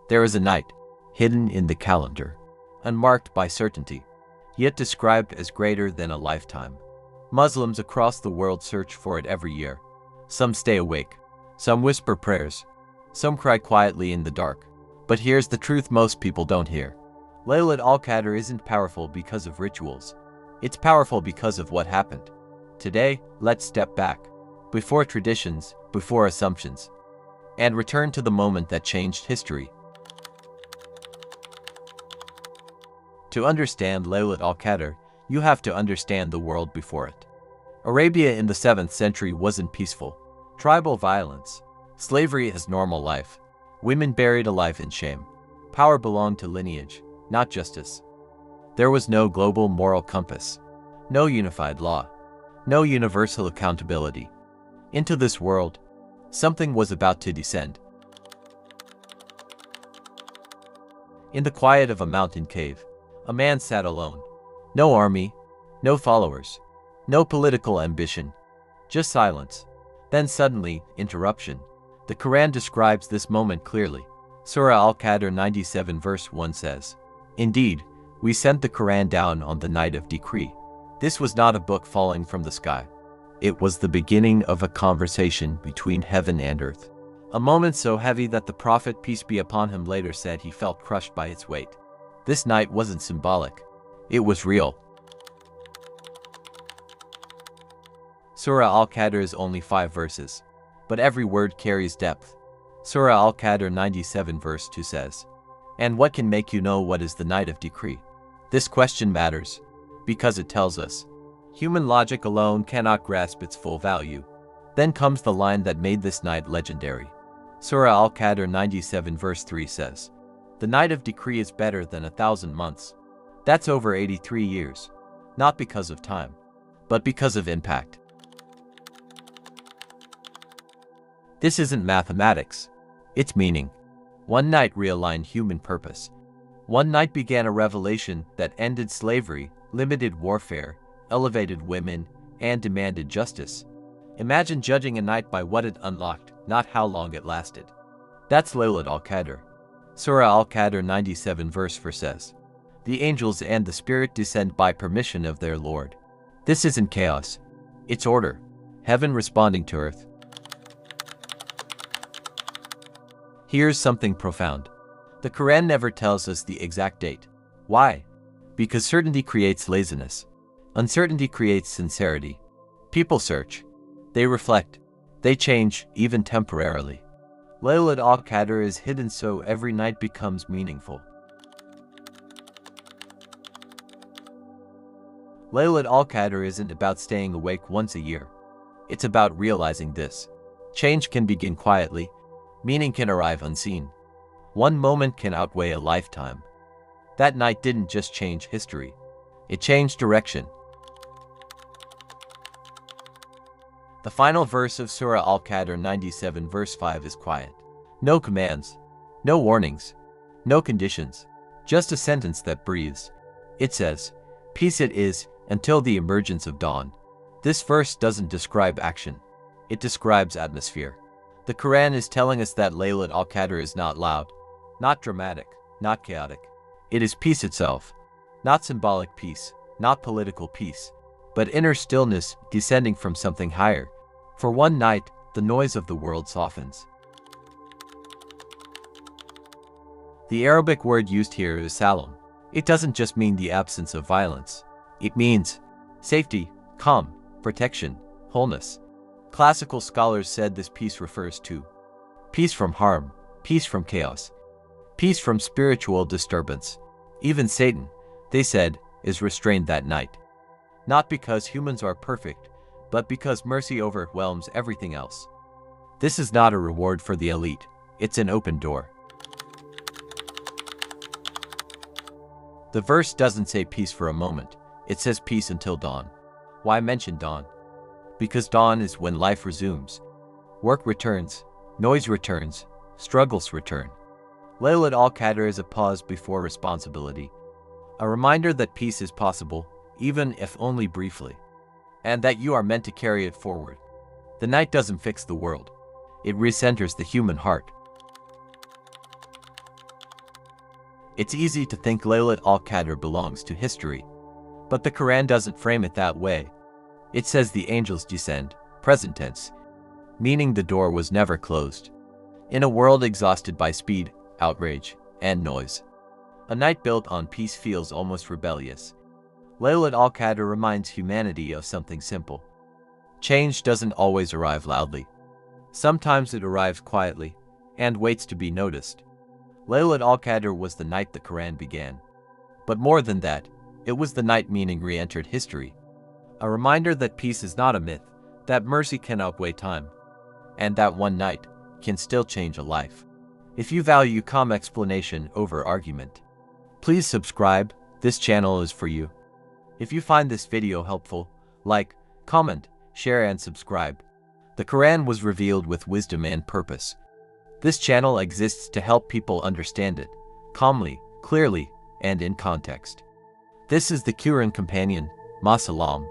There is a night, hidden in the calendar, unmarked by certainty, yet described as greater than a lifetime. Muslims across the world search for it every year. Some stay awake, some whisper prayers, some cry quietly in the dark. But here's the truth most people don't hear. Laylat al-Qadr isn't powerful because of rituals. It's powerful because of what happened. Today, let's step back, before traditions, before assumptions, and return to the moment that changed history. To understand Laylat al-Qadr, you have to understand the world before it. Arabia in the 7th century wasn't peaceful. Tribal violence, slavery as normal life, women buried alive in shame. Power belonged to lineage, not justice. There was no global moral compass, no unified law, no universal accountability. Into this world, something was about to descend. In the quiet of a mountain cave, a man sat alone. No army, no followers, no political ambition, just silence. Then suddenly, interruption. The Qur'an describes this moment clearly. Surah Al-Qadr 97 verse 1 says, "Indeed, we sent the Qur'an down on the night of decree." This was not a book falling from the sky. It was the beginning of a conversation between heaven and earth. A moment so heavy that the Prophet, peace be upon him, later said he felt crushed by its weight. This night wasn't symbolic. It was real. Surah Al-Qadr is only 5 verses, but every word carries depth. Surah Al-Qadr 97 verse 2 says, "And what can make you know what is the night of decree?" This question matters, because it tells us, human logic alone cannot grasp its full value. Then comes the line that made this night legendary. Surah Al-Qadr 97 verse 3 says, "The night of decree is better than 1,000 months. That's over 83 years. Not because of time, but because of impact." This isn't mathematics. It's meaning. One night realigned human purpose. One night began a revelation that ended slavery, limited warfare, elevated women, and demanded justice. Imagine judging a night by what it unlocked, not how long it lasted. That's Laylat al-Qadr. Surah Al-Qadr 97 verse 4 says, "The angels and the Spirit descend by permission of their Lord." This isn't chaos. It's order. Heaven responding to earth. Here's something profound. The Quran never tells us the exact date. Why? Because certainty creates laziness. Uncertainty creates sincerity. People search. They reflect. They change, even temporarily. Laylat al-Qadr is hidden so every night becomes meaningful. Laylat al-Qadr isn't about staying awake once a year. It's about realizing this. Change can begin quietly. Meaning can arrive unseen. One moment can outweigh a lifetime. That night didn't just change history. It changed direction. The final verse of Surah Al-Qadr 97 verse 5 is quiet. No commands, no warnings, no conditions, just a sentence that breathes. It says, "Peace it is, until the emergence of dawn." This verse doesn't describe action. It describes atmosphere. The Quran is telling us that Laylat al-Qadr is not loud, not dramatic, not chaotic. It is peace itself. Not symbolic peace, not political peace, but inner stillness descending from something higher. For one night, the noise of the world softens. The Arabic word used here is salam. It doesn't just mean the absence of violence. It means safety, calm, protection, wholeness. Classical scholars said this peace refers to peace from harm, peace from chaos, peace from spiritual disturbance. Even Satan, they said, is restrained that night. Not because humans are perfect, but because mercy overwhelms everything else. This is not a reward for the elite. It's an open door. The verse doesn't say peace for a moment. It says peace until dawn. Why mention dawn? Because dawn is when life resumes. Work returns, noise returns, struggles return. Laylat al-Qadr is a pause before responsibility. A reminder that peace is possible, even if only briefly. And that you are meant to carry it forward. The night doesn't fix the world. It recenters the human heart. It's easy to think Laylat al-Qadr belongs to history. But the Qur'an doesn't frame it that way. It says the angels descend, present tense, meaning the door was never closed. In a world exhausted by speed, outrage, and noise, a night built on peace feels almost rebellious. Laylat al-Qadr reminds humanity of something simple. Change doesn't always arrive loudly. Sometimes it arrives quietly and waits to be noticed. Laylat al-Qadr was the night the Qur'an began. But more than that, it was the night meaning re-entered history. A reminder that peace is not a myth, that mercy can outweigh time, and that one night can still change a life. If you value calm explanation over argument, please subscribe. This channel is for you. If you find this video helpful, like, comment, share and subscribe. The Qur'an was revealed with wisdom and purpose. This channel exists to help people understand it, calmly, clearly, and in context. This is the Qur'an Companion. Ma salam.